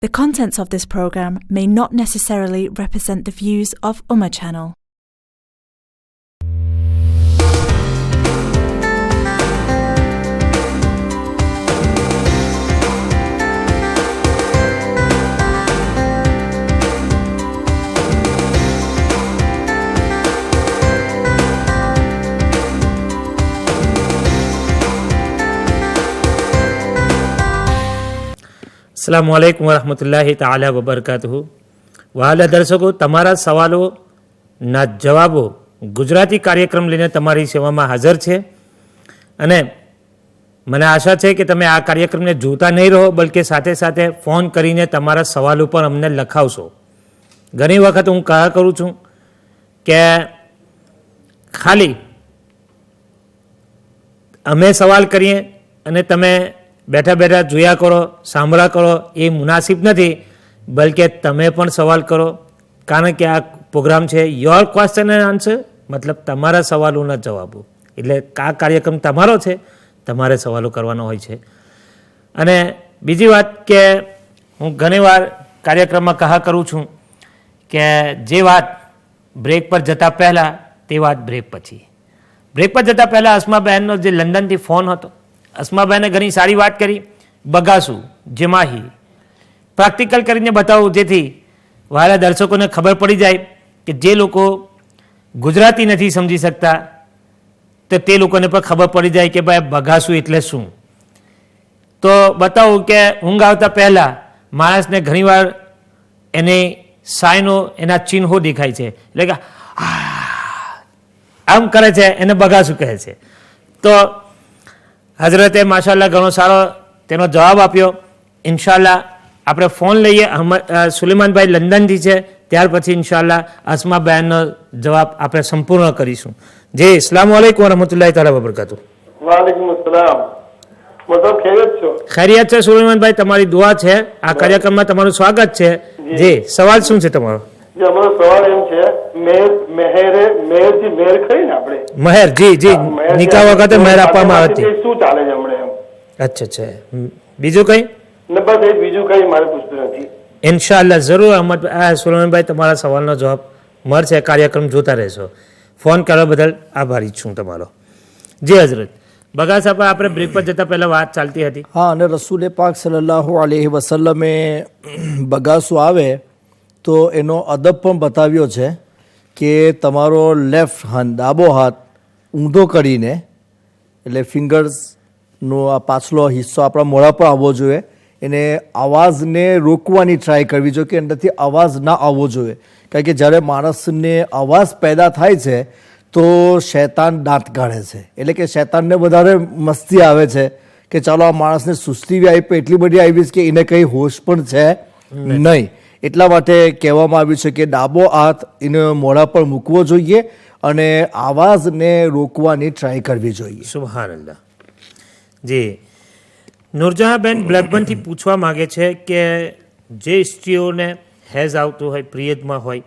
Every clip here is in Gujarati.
The contents of this program may not necessarily represent the views of Ummah Channel. अस्सलामु अलैकुम वरहमतुल्लाहि ताला वबरकातुहू। વહાલા દર્શકો, તમારા સવાલોના જવાબો ગુજરાતી કાર્યક્રમ લઈને તમારી સેવામાં હાજર છે અને મને આશા છે કે તમે આ કાર્યક્રમને જોતા નહીં રહો, બલકે સાથે સાથે ફોન કરીને તમારા સવાલો પણ અમને લખાવશો. ઘણી વખત હું કહા કરું છું કે ખાલી અમે સવાલ કરીએ અને તમે બેઠા બેઠા જોયા કરો, સાંભળા કરો, એ મુનાસિબ નથી, બલકે તમે પણ સવાલ કરો. કારણ કે આ પ્રોગ્રામ છે યોર ક્વેશ્ચન એન્ડ આન્સર, મતલબ તમારા સવાલોના જવાબો. એટલે આ કાર્યક્રમ તમારો છે, તમારે સવાલો કરવાનો હોય છે. અને બીજી વાત કે હું ઘણીવાર કાર્યક્રમમાં કહા કરું છું કે જે વાત બ્રેક પર જતાં પહેલાં તે વાત બ્રેક પછી. બ્રેક પર જતાં પહેલાં અસ્માબહેનનો જે લંડનથી ફોન હતો, અસ્માબહેને ઘણી સારી વાત કરી. બગાસું જમાહી પ્રેક્ટિકલ કરીને બતાવું, જેથી વાળા દર્શકોને ખબર પડી જાય કે જે લોકો ગુજરાતી નથી સમજી શકતા તો તે લોકોને પણ ખબર પડી જાય કે ભાઈ બગાસું એટલે શું. તો બતાવું કે ઊંઘ આવતા પહેલાં માણસને ઘણીવાર એની સાયનો, એના ચિહ્નો દેખાય છે, એટલે કે આમ કરે છે, એને બગાસું કહે છે. તો હઝરતે માશાલ્લાહ ઘણો સારો તેનો જવાબ આપ્યો. ઇન્શાલ્લાહ આપણે ફોન લઈએ. સુલેમાનભાઈ લંડનથી છે, ત્યાર પછી ઇન્શાલ્લાહ અસ્માબહેનનો જવાબ આપણે સંપૂર્ણ કરીશું. જી, અસ્સલામુ અલૈકુમ વરહમતુલ્લાહિ તાલા વબરકાતુહુ. વાલેકુમ અસ્સલામ. મતલબ ખૈરિયત છો? ખૈરિયત છે સુલેમાનભાઈ, તમારી દુઆ છે. આ કાર્યક્રમમાં તમારું સ્વાગત છે. જી, સવાલ શું છે તમારો? જે અમારો સવાલ એમ છે, મેહરજી મેહર ખરી ને આપણે મહેર, જી જી, નિકાહ વખતે મહેર આપવામાં આવે છે, શું ચાલે છે હમણાં એમ? અચ્છા અચ્છા. બીજું કઈ? બસ એ બીજું કઈ મારે પૂછતું નથી. ઇન્શાલ્લાહ જરૂર સુલેમાનભાઈ, તમારા સવાલનો જવાબ મળશે. કાર્યક્રમ જોતા રહેશો. ફોન કરવા બદલ આભારી છું તમારો. જી હઝરત. બગા સાહેબ, આપણે બ્રેક પર જતા પહેલા વાત ચાલતી હતી. હા, અને રસૂલે પાક સલ્લલ્લાહુ અલૈહિ વસલ્લમે બગાસું આવે તો એનો અદબ પણ બતાવ્યો છે કે તમારો લેફ્ટ હાથ, ડાબો હાથ ઊંધો કરીને, એટલે ફિંગર્સનો આ પાછલો હિસ્સો આપણા મોઢા પર આવવો જોઈએ. એને અવાજને રોકવાની ટ્રાય કરવી જોઈએ કે અંદરથી અવાજ ના આવવો જોઈએ. કારણ કે જ્યારે માણસને અવાજ પેદા થાય છે તો શૈતાન દાંત કાઢે છે. એટલે કે શૈતાનને વધારે મસ્તી આવે છે કે ચાલો આ માણસને સુસ્તી બી આવી, એટલી બધી આવી કે એને કંઈ હોશ પણ છે નહીં. એટલા માટે કહેવામાં આવ્યું છે કે ડાબો હાથ એને મોઢા પર મૂકવો જોઈએ અને આવાજને રોકવાની ટ્રાય કરવી જોઈએ. સુબહાનલ્લાહ. જી, નૂરજહાંબેન બ્લેકબર્નથી પૂછવા માગે છે કે જે સ્ત્રીઓને હેઝ આવતું હોય, પિરિયડમાં હોય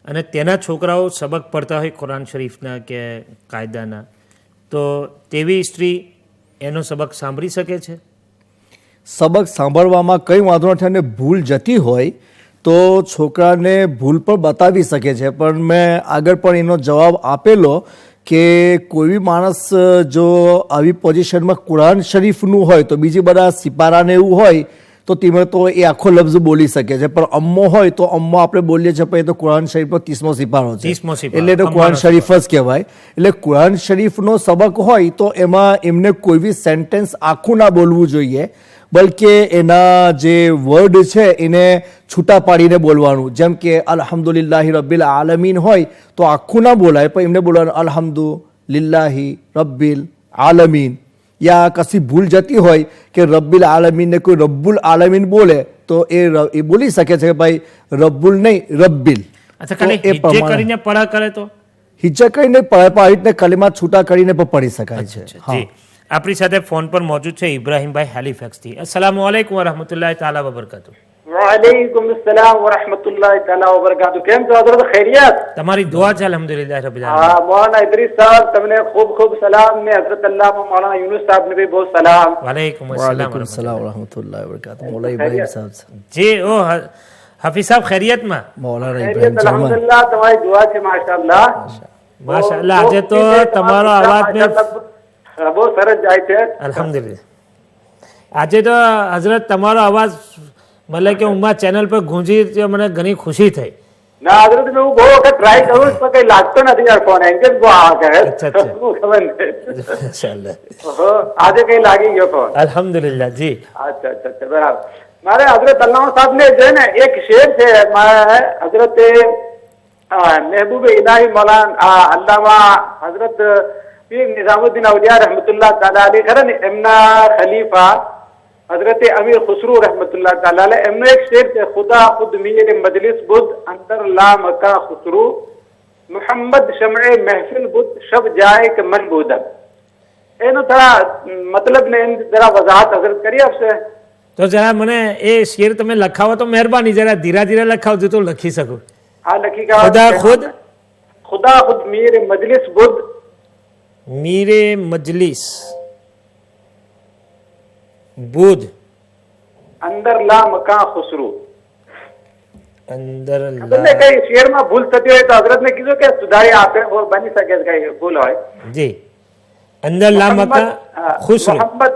અને તેના છોકરાઓ સબક પડતા હોય કુરાન શરીફના કે કાયદાના, તો તેવી સ્ત્રી એનો સબક સાંભળી શકે છે? સબક સાંભળવામાં કંઈ વાંધો નથી અને ભૂલ જતી હોય તો છોકરાને ભૂલ પણ બતાવી શકે છે. પણ મેં આગળ પણ એનો જવાબ આપેલો કે કોઈ બી માણસ જો આવી પોઝિશનમાં કુરાન શરીફનું હોય તો બીજી બધા સિપારાને એવું હોય તો તેમાં તો એ આખો લફ્ઝ બોલી શકે છે. પણ અમ્મો હોય તો અમ્મો આપણે બોલીએ છીએ, પણ એ તો કુરાન શરીફનો 30મો સિપારો છે, એટલે તો કુરાન શરીફ જ કહેવાય. એટલે કુરાન શરીફનો સબક હોય તો એમાં એમને કોઈ બી સેન્ટેન્સ આખું ના બોલવું જોઈએ, બલકે એના જે વર્ડ છે એને છૂટા પાડીને બોલવાનું. જેમ કે અલ્હમ્દુલિલ્લાહી રબ્બિલ આલમીન હોય તો આખું ના બોલાય, પણ એમને બોલવાનું અલ્હમ્દુલિલ્લાહી રબ્બિલ આલમીન. યા કશી ભૂલ જતી હોય કે રબ્બિલ આલમીનને કોઈ રબ્બુલ આલમીન બોલે તો એ બોલી શકે છે કે ભાઈ રબ્બુલ નહીં, રબ્બિલ. હિજ્જે કરીને પડા કરે તો હિજ્જે કરીને પડી કલીમા છૂટા કરીને પણ પડી શકાય છે. જી, આપણી સાથે ફોન પર મોજૂદ છે ઇબ્રાહીમભાઈ હેલિફેક્સથી. અસ્સલામુ અલૈકુમ વરહમતુલ્લાહિ તાલા વબરકાતુહુ. वालेकुम अस्सलाम व रहमतुल्लाहि ताला व बरकातहू। કેમ છો હઝરત? ખૈરિયત? તમારી દુઆ છે અલ્હમ્દુલિલ્લાહ રબ્બિલ આલમીન। હા, મૌલાના ઇદરીસ સાહેબ તમને ખૂબ ખૂબ સલામ ને હઝરત અલ્લામા મૌલાના યુનુસ સાહેબ ને भी बहुत સલામ। વાલેકુમ અસલામ વાલેકુમ સલામ વરહમતુલ્લાહ વબરકાતુહ। મૌલા ઇબ્રાહિમ સાહેબ છે। જી ઓ હાફિઝ સાહેબ ખૈરિયતમાં? મૌલાના ખૈરિયત ઇબ્રાહિમ જર્મન। અલ્હમ્દુલિલ્લાહ, તમારી દુઆ છે માશાઅલ્લાહ। માશાઅલ્લાહ, આજે તો તમારો અવાજ મેં બહુ સરસ જાય છે। અલ્હમ્દુલિલ્લાહ, આજે તો હઝરત તમારો અવાજ મતલબ કે ઉમ્મા ચેનલ પર ગુંજી તો મને ઘણી ખુશી થઈ। ના હઝરત, મેં બહુ વખત ટ્રાય કરું છું પણ કઈ લાગતો નથી યાર ફોન, એંગેજ બહુ આવે છે। અચ્છા, અચ્છા। શું ખબર નહીં। માશાઅલ્લાહ, ઓહો, આજે કઈ લાગી ગયો ફોન। અલ્હમ્દુલિલ્લાહ જી। अच्छा अच्छा अच्छा, बराबर। मारे हजरत अल्लामा साहब ने जो है ना एक शेर से हजरत महबूब इलाही मौलाना अल्लामा हजरत पीर निजामुद्दीन औलिया रहमतुल्लाह ताला अलैह खरे ने एमना खलीफा हजरत अमीर खुसरू रहमतुल्लाह ताला अलैह एमनो एक शेर से खुदा खुद मीर मजलिस बुद्ध अंदर ला मका खुसरू मोहम्मद शमए महफिल बुद्ध शब जाए के मन बूदम। એનો થોડા મતલબ ને જરા વજાહત હઝરત કરી આપશે? તો જરા મને એ શેર તમે લખાવો તો મહેરબાની, જરા ધીરા ધીરા લખાવજો તો લખી શકું। हाँ लखी का खुदा खुद खुदा खुद मीर मजलिस बुद्ध मीरे मजलिस बुध अंदर ला मका खुसरू। अंदर તમને કઈ શેરમાં ભૂલ થતી હોય તો હઝરત ને કીધું કે સુધારી આપે, બની શકે કઈ ભૂલ હોય। जी अंदर ला मका खुसरू। मोहम्मद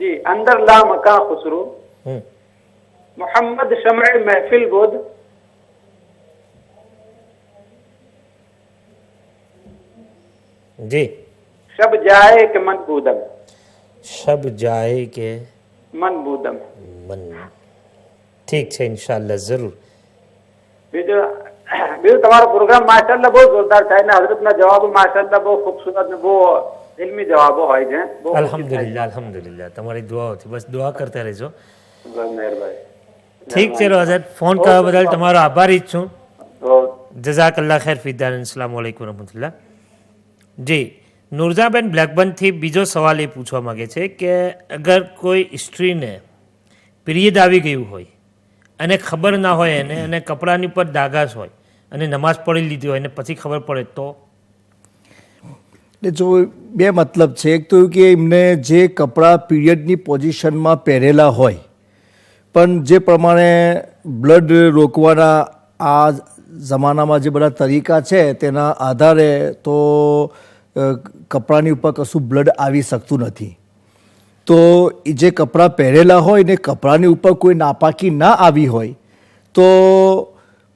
जी अंदर ला मका खुसरू हम्म, मोहम्मद शमए महफिल बुद्ध जी शब जाए के मन बूदम शब जाए के मन बूदम। मन। ठीक છે, ઇન્શાઅલ્લાહ જરૂર। બીજું તમારો પ્રોગ્રામ માશાઅલ્લાહ બહુ જોરદાર થાય ને હઝરતના જવાબો માશાઅલ્લાહ બહુ ખૂબસૂરત ને બહુ ઇલ્મી જવાબો હોય છે। બહુ અલ્હમ્દુલિલ્લાહ અલ્હમ્દુલિલ્લાહ, તમારી દુઆઓથી બસ દુઆ કરતા રહેજો। મહેરબાની। ઠીક છે રોઝત, ફોન કરવા બદલ તમારો આભારી જ છું। તો જઝાકલ્લાહ ખૈર ફિદ્દાન। અસ્સલામુ અલૈકુમ વરહમતુલ્લાહ। જી નુરજાબેન બ્લેકબર્નથી બીજો સવાલ એ પૂછવા માગે છે કે અગર કોઈ સ્ત્રીને પીરિયડ આવી ગયું હોય અને ખબર ના હોય એને, અને કપડાની ઉપર દાગાશ હોય અને નમાઝ પઢી લીધી હોય અને પછી ખબર પડે તો? એટલે જો બે મતલબ છે, એક તો એવું કે એમને જે કપડાં પીરિયડની પોઝિશનમાં પહેરેલા હોય પણ જે પ્રમાણે બ્લડ રોકવાના આ જમાનામાં જે બધા તરીકા છે તેના આધારે તો કપડાની ઉપર કશું બ્લડ આવી શકતું નથી। તો એ જે કપડાં પહેરેલા હોય ને કપડાની ઉપર કોઈ નાપાકી ના આવી હોય તો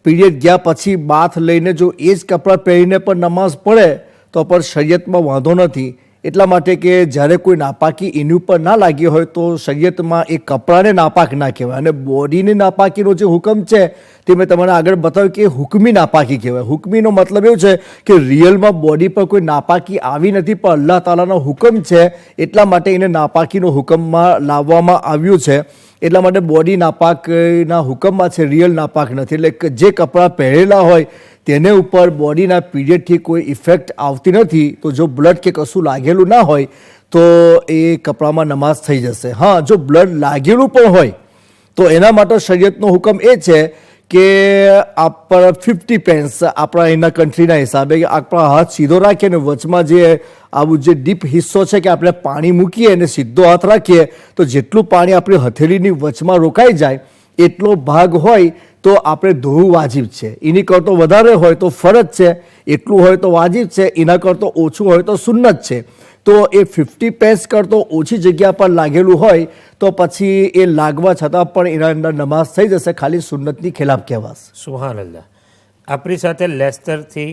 પીરિયડ ગયા પછી બાથ લઈને જો એ જ કપડાં પહેરીને પણ નમાઝ પડે તો પણ શરીયતમાં વાંધો નથી। એટલા માટે કે જ્યારે કોઈ નાપાકી એની ઉપર ના લાગી હોય તો શરીયતમાં એ કપડાને નાપાક ના કહેવાય, અને બોડીની નાપાકીનો જે હુકમ છે તે મેં તમને આગળ બતાવ્યું કે હુકમી નાપાકી કહેવાય। હુકમીનો મતલબ એવું છે કે રિયલમાં બોડી પર કોઈ નાપાકી આવી નથી પણ અલ્લાહ તાલાનો હુકમ છે એટલા માટે એને નાપાકીનો હુકમમાં લાવવામાં આવ્યું છે। એટલા માટે બોડી નાપાકના હુકમમાં છે, રિયલ નાપાક નથી। એટલે જે કપડાં પહેરેલા હોય તેને ઉપર બોડીના પીરિયડથી કોઈ ઇફેક્ટ આવતી નથી। તો જો બ્લડ કે કશું લાગેલું ના હોય તો એ કપડામાં નમાઝ થઈ જશે। હા, જો બ્લડ લાગેલું પણ હોય તો એના માટે શરીયતનો હુકમ એ છે કે આપણા 50 પેન્સ આપણા એના કન્ટ્રીના હિસાબે આપણા હાથ સીધો રાખીએ ને વચમાં જે આવું જે ડીપ હિસ્સો છે કે આપણે પાણી મૂકીએ અને સીધો હાથ રાખીએ તો જેટલું પાણી આપણી હથેળીની વચમાં રોકાઈ જાય એટલો ભાગ હોય તો આપણે ધોવું વાજિબ છે। એની કરતો વધારે હોય તો ફરજ છે, એટલું હોય તો વાજિબ છે, એના કરતો ઓછું હોય તો સુન્નત છે। તો એ 50 પેસ કરતો ઓછી જગ્યા પર લાગેલું હોય તો પછી એ લાગવા છતાં પણ એના અંદર નમાઝ થઈ જશે, ખાલી સુન્નતની ખિલાફ કહેવાશે। સુહાન અલ્લાહ। આપણી સાથે લેસ્ટરથી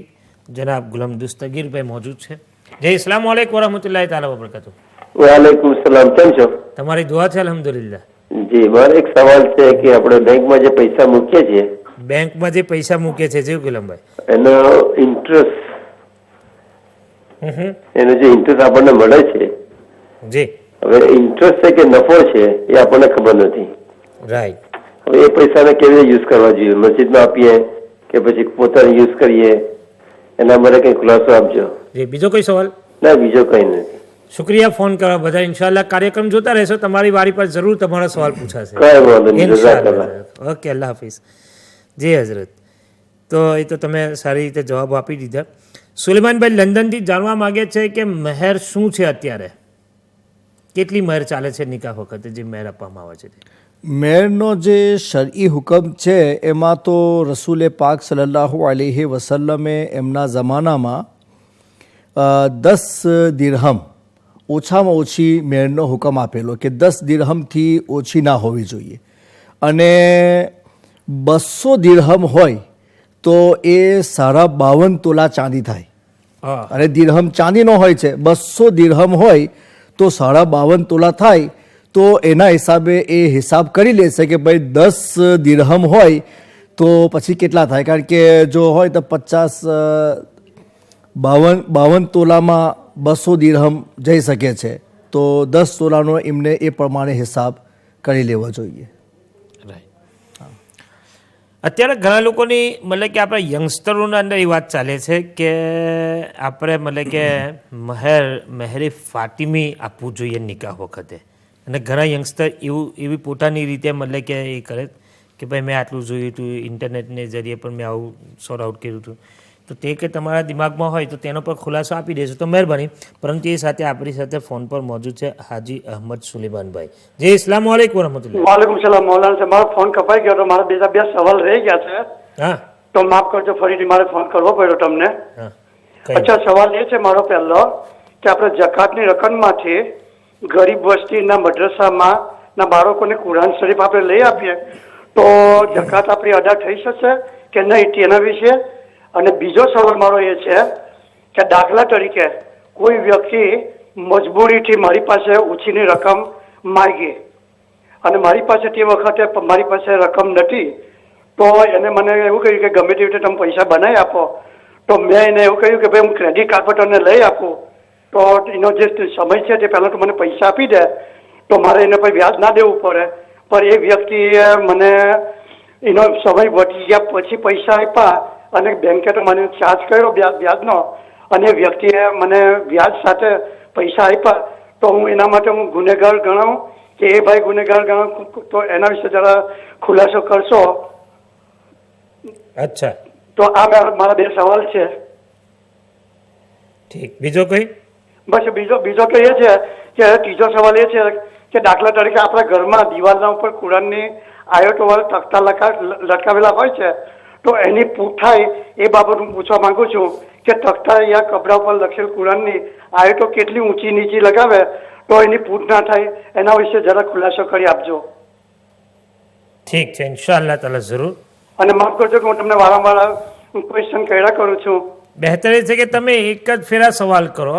જનાબ ગુલામ દુસ્તગીરભાઈ મોજૂદ છે। જય અસ્સલામુ અલૈકુમ વરહમતુલ્લાહિ તાલા વબરકાતુહ। વાલેકુમ સલામ, કેમ છો? તમારી દુઆ છે અલ્હમ્દુલિલ્લાહ। જી, મારો એક સવાલ છે કે આપણે બેંકમાં જે પૈસા મૂકીએ છીએ બેંકમાં જે પૈસા મૂકે છે જી ગુલામભાઈ, એનો ઇન્ટરેસ્ટ એનો જે ઇન્ટરેસ્ટ આપણને મળે છે, જી હવે ઇન્ટરેસ્ટ છે કે નફો છે એ આપણને ખબર નથી। રાઈટ। હવે એ પૈસાને કેવી રીતે યુઝ કરવા જોઈએ? મસ્જિદમાં આપીએ કે પછી પોતાને યુઝ કરીએ? એના માટે કઈ ખુલાસો આપજો। જી બીજો કોઈ સવાલ? ના, બીજો કઈ નથી। શુક્રિયા ફોન કરવા બધા. ઇન્શાલ્લાહ કાર્યક્રમ જોતા રહેશો, તમારી વારી પર જરૂર તમારો સવાલ પૂછાશે. કઈ વાંધો નહીં, ઇન્શાલ્લાહ. જઝાકલ્લાહ. ઓકે, અલ્લાહ હાફિઝ. જી હઝરત. તો એ તો તમે સારી રીતે જવાબ આપી દીધા. સુલેમાનભાઈ લંડનથી જાણવા માંગે છે કે મહેર શું છે અત્યારે, કેટલી મહેર ચાલે છે નિકાહ વખતે, જે મહેર આપવામાં આવે છે તે? મેરનો જે શરઈ હુકમ છે એમાં તો રસૂલે પાક સલ્લલ્લાહુ અલૈહિ વસલ્લમે એમના જમાનામાં 10 દિરહમ ઓછામાં ઓછી મેરનો હુકમ આપેલો કે 10 દિરહમથી ઓછી ના હોવી જોઈએ, અને 200 દિરહમ હોય તો એ 52.5 તોલા ચાંદી થાય. હા, અને દિરહમ ચાંદીનો હોય છે, 200 દિરહમ હોય તો 52.5 તોલા થાય. તો એના હિસાબે એ હિસાબ કરી લેશે કે ભાઈ 10 દિરહમ હોય તો પછી કેટલા થાય, કારણ કે જો હોય તો 52 તોલામાં 200 દિરહમ જઈ શકે છે, તો 10 તોલાનો એમને એ પ્રમાણે હિસાબ કરી લેવો જોઈએ. અત્યારે ઘણા લોકોની મતલબ કે આપણા યંગસ્ટરોના અંદર એ વાત ચાલે છે કે આપણે મતલબ કે મહેરે ફાતિમી આપવું જોઈએ નિકાહ વખતે, અને ઘણા યંગસ્ટર એવી પોતાની રીતે મતલબ કે એ કરે કે ભાઈ મેં આટલું જોયું હતું, ઇન્ટરનેટને જરીએ પણ મેં આવું સોર્ટ આઉટ કર્યું હતું. તો તે કે તમારા દિમાગમાં હોય તો તેનો પર ખુલાસો આપી દેશો તો મહેરબાની. પરંતુ એ સાથે આપણી સાથે ફોન પર મોજૂદ છે હાજી અહમદ સુલેમાનભાઈ. જી, અસ્સલામ વાલેકુમ વરહમતુલ્લાહ. વાલેકુમ સલામ. મૌલાના સાહેબ, મારો ફોન કપાઈ ગયો તો મારા બીજા 2 સવાલ રહી ગયા છે, હા તો માફ કરજો, ફરીથી મારે ફોન કરવો પડ્યો તમને. હા, અચ્છા, સવાલ એ છે મારો પહેલો કે આપણે જકાતની રકમમાંથી ગરીબ વસ્તીના મદ્રસામાં ના બાળકોને કુરાન શરીફ આપણે લઈ આપીએ તો જકાત આપણી અદા થઈ શકશે કે નહીં, તેના વિશે. અને બીજો સવાલ મારો એ છે કે દાખલા તરીકે કોઈ વ્યક્તિ મજબૂરીથી મારી પાસે ઓછીની રકમ માંગી અને મારી પાસે તે વખતે મારી પાસે રકમ નથી, તો એને મને એવું કહ્યું કે ગમે તે રીતે તમે પૈસા બનાવી આપો. તો મેં એને એવું કહ્યું કે ભાઈ હું ક્રેડિટ કાર્ડ પર તમને લઈ આપું, તો એનો જે સમય છે તે પહેલાં તો મને પૈસા આપી દે, તો મારે એને પછી વ્યાજ ના દેવું પડે. પણ એ વ્યક્તિએ મને એનો સમય વધી ગયા પછી પૈસા આપ્યા અને બેંકે તો મને ચાર્જ કર્યો વ્યાજનો, અને એ વ્યક્તિએ મને વ્યાજ સાથે પૈસા આપ્યા, તો હું એના માટે હું ગુનેગાર ગણાવું કે એ ભાઈ ગુનેગાર ગણાવું? તો એના વિશે જરા ખુલાસો કરશો. અચ્છા, તો આ મારા 2 સવાલ છે. ઠીક. બીજો કોઈ? બસ બીજો તો એ છે કે ત્રીજો સવાલ એ છે કે દાખલા તરીકે આપણા ઘરમાં દિવાલના ઉપર કુરાનની આયતો વાળા તખ્તા લટકાવેલા હોય છે, તો એની પૂઠાઈ એ બાબત હું પૂછવા માંગુ છું કે તખ્તા યા કપડા ઉપર લખેલ કુરાનની આયતો કેટલી ઊંચી નીચી લગાવે તો એની પૂઠ ના થાય, એના વિશે જરા ખુલાસો કરી આપજો. ઠીક છે, ઇન્શાઅલ્લાહ તાલા જરૂર. અને માફ કરજો કે હું તમને વારંવાર ક્વેશ્ચન કર્યા કરું છું. બહેતર એ છે કે તમે એક જ ફેરા સવાલ કરો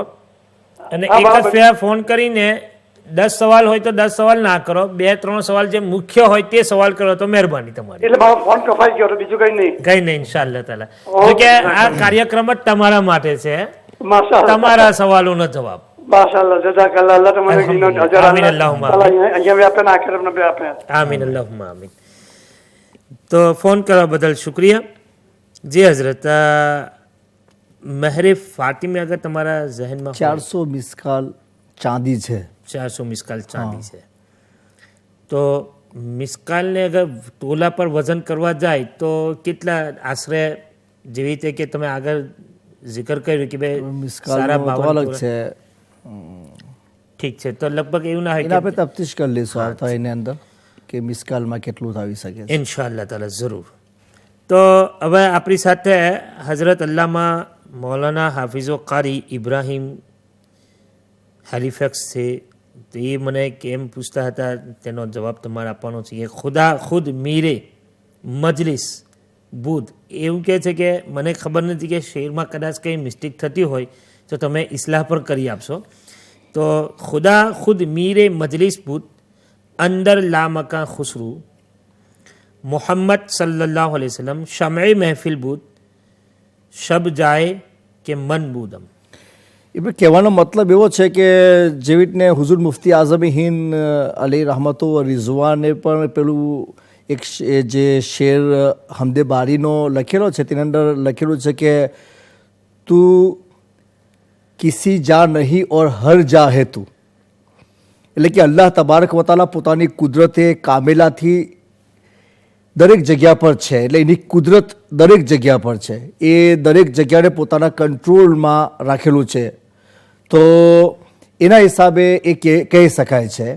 અને હા, એક જ બરાબર. ફેરા ફોન કરીને 10 સવાલ હોય તો 10 સવાલ ના કરો, 2-3 સવાલ જે મુખ્ય હોય તે સવાલ કરો તો મહેરબાની તમારી. એટલે મારો ફોન કપાઈ ગયો તો બીજું કઈ નહીં. કઈ નહીં, ઇન્શાઅલ્લાહ તાલા. ઓકે. જો કે આ કાર્યક્રમ જ તમારા માટે છે, માશાઅલ્લાહ. તમારા સવાલોનો જવાબ. માશાઅલ્લાહ, જઝાકલ્લાહ. અલ્લાહ તમારે અલ્હમ્દુલિલ્લાહ. હજાર આમીન અલ્લાહુમ્મા અહીંયા બી આપે ને આખિરતમાં બી આપે. આમીન અલ્લાહુમ્મા આમીન. તો ફોન કરવા બદલ શુક્રિયા. જી હઝરત, મહેરે ફાતિમી અગર તમારા ઝહેનમાં હોય, 400 મિસકાલ ચાંદી છે. 400 મિસકાલ ચાંદી છે, તો મિસકાલને અગર તોલા પર વજન કરવા જાય તો કેટલા આશરે, જેવી રીતે કે તમે આગળ જિકર કર્યું કે ભાઈ સારા મિસકાલ તો 52 અલગ તોલા. છે, ઠીક છે, તો લગભગ એવું ના એને હોય આપણે તફતીશ કરી લઈશું આવતા એની અંદર કે મિસકાલમાં કેટલું આવી શકે છે. ઇન્શાઅલ્લાહ તાલા જરૂર. તો હવે આપણી સાથે હઝરત અલ્લામા મૌલાના હાફિઝો કારી ઇબ્રાહીમ હેલિફેક્સ છે. તો એ મને કેમ પૂછતા હતા તેનો જવાબ તમારે આપવાનો છે. એ ખુદા ખુદ મીરે મજલિસ બુધ એવું કહે છે કે મને ખબર નથી કે શેરમાં કદાચ કંઈ મિસ્ટેક થતી હોય તો તમે ઇસ્લાહ પર કરી આપશો. તો ખુદા ખુદ મીરે મજલિસ બુધ अंदर लामका खुसरू मोहम्मद सल्लल्लाहु अलैहि वसल्लम शमए महफिल बूद शब जाए કે મન બૂદમ. એ કહેવાનો મતલબ એવો છે કે જેવી રીતને હુઝુર મુફ્તી આઝમ હિન્દ અલી રહમતો રિઝવાને પણ પેલું એક જે શેર હમદે બારીનો લખેલો છે તેની અંદર લખેલું છે કે તું કિસી જા નહીં ઓર હર જા હે તું, એટલે કે અલ્લાહ તબારક વતાલા પોતાની કુદરતે કામેલાથી દરેક જગ્યા પર છે, એટલે એની કુદરત દરેક જગ્યા પર છે, એ દરેક જગ્યાને પોતાના કંટ્રોલમાં રાખેલું છે. તો એના હિસાબે એ કહી શકાય છે.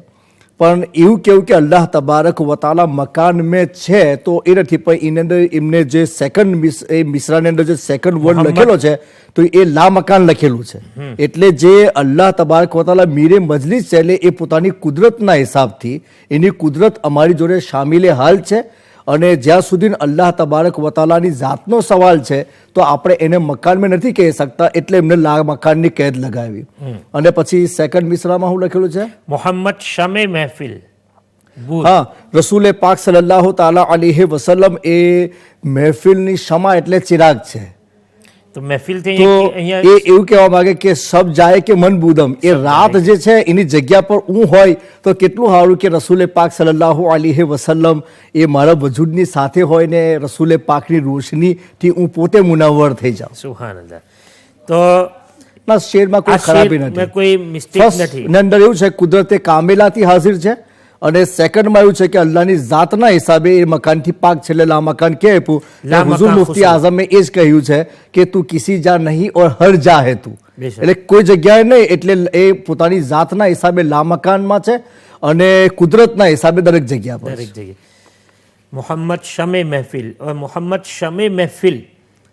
પણ એવું કેવું કે અલ્લાહ તબારક વતાલા મકાન મેં છે તો એ નથી, પણ એની અંદર એમને જે સેકન્ડ મિસરાની અંદર જે સેકન્ડ વર્ડ લખેલો છે તો એ લા મકાન લખેલું છે. એટલે જે અલ્લાહ તબારક વતાલા મીરે મજલિસ છે, એટલે એ પોતાની કુદરતના હિસાબથી એની કુદરત અમારી જોડે શામિલે હાલ છે. અને જ્યાં સુધી અલ્લાહ તબારક વતાલાની જાતનો સવાલ છે તો આપણે એને મકાનમાં નથી કહી શકતા, એટલે એમને લા મકાનની કેદ લગાવી. અને પછી સેકન્ડ મિસરામાં શું લખેલું છે? મોહમ્મદ શમે મહેફિલ બૂધ. હા, રસૂલે પાક સલ્લલ્લાહુ તાલા અલૈહિ વસલ્લમ એ મહેફિલની શમા એટલે ચિરાગ છે. તો મહેફિલ થી તો અહીંયા એ એવું કહેવા માંગે કે સબ જાય કે મન બુદમ, એ રાત જે છે એની જગ્યા પર હું હોય તો કેટલું સારું કે રસૂલે પાક સલ્લલ્લાહુ અલૈહિ વસલ્લમ એ મારા વજૂદની સાથે હોય ને રસૂલે પાકની રોશનીથી હું પોતે મુનવ્વર થઈ જાઉં. સુહાનલ્લાહ. તો ના, શેરમાં કોઈ આ ખરાબી શેરમાં નથી, કોઈ મિસ્ટેક ફર્સ્ટ નથી. ની અંદર એવું છે કુદરતે કામેલાથી હાજર છે, અને સેકન્ડમાં એવું છે કે અલ્લાહની જાતના હિસાબે એ મકાનથી પાક છે, એટલે લા મકાન કે આપ્યું. લા હુઝુર મકાન મુફ્તી ખુશી. આઝમે એ જ કહ્યું છે કે તું કિસી જા નહીં ઓર હર જા હે તું, બેશક. એટલે કોઈ જગ્યાએ નહીં, એટલે એ પોતાની જાતના હિસાબે લા મકાનમાં છે અને કુદરતના હિસાબે દરેક જગ્યા પર દરેક છે. જગ્યાએ મોહમ્મદ શમે મહેફિલ. હવે મોહમ્મદ શમે મહેફિલ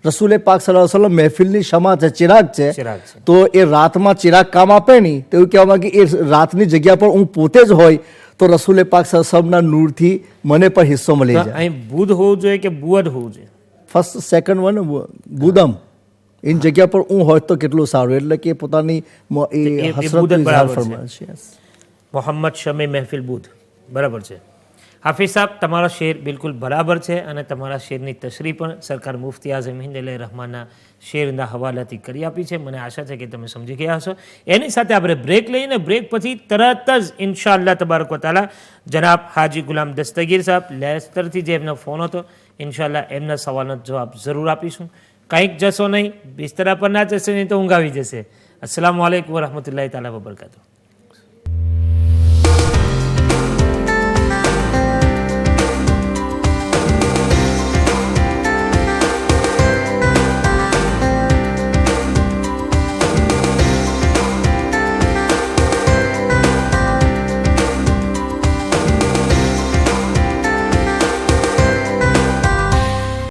રસૂલે પાક સલ્લલ્લાહુ અલૈહિ વસલ્લમ મહેફિલની શમા છે, ચિરાગ છે. ચિરાગ છે. તો એ રાતમાં ચિરાગ કામ આપે નહીં, તો એવું કહેવામાં કે એ રાતની જગ્યા પર હું પોતે જ હોય તો રસૂલે પાક સલ્લલ્લાહુ અલૈહિ વસલ્લમના નૂરથી મને પણ હિસ્સો મળી તો જાય. અહીં બુધ હોવું જોઈએ કે બુઅદ હોવું જોઈએ? ફર્સ્ટ સેકન્ડ વન બુદમ, એની જગ્યા પર હું હોય તો કેટલું સારું, એટલે કે પોતાની એ હસરતનો બુધ જ ઇઝહાર બરાબર છે. ફરમાવે છે. Yes. મોહમ્મદ શમે મહેફિલ બુધ બરાબર છે. હાફિઝ સાહેબ, તમારો શેર બિલકુલ બરાબર છે અને તમારા શેરની તશરીહ પણ સરકાર મુફ્તી આઝમ હિન્દ અલી રહમાનના શેરના હવાલાથી કરી આપી છે. મને આશા છે કે તમે સમજી ગયા હશો. એની સાથે આપણે બ્રેક લઈને બ્રેક પછી તરત જ ઇન્શાઅલ્લાહ તબારક વતાલા જનાબ હાજી ગુલામ દસ્તગીર સાહેબ લેસ્ટરથી જે એમનો ફોન હતો, ઇન્શાઅલ્લાહ એમના સવાલનો જવાબ જરૂર આપીશું. કંઈક જશો નહીં, બિસ્તરા પર ના જશે નહીં તો ઊંઘ આવી જશે. અસ્સલામુ અલૈકુમ વરહમતુલ્લાહિ તાલા વબરકાતુહુ.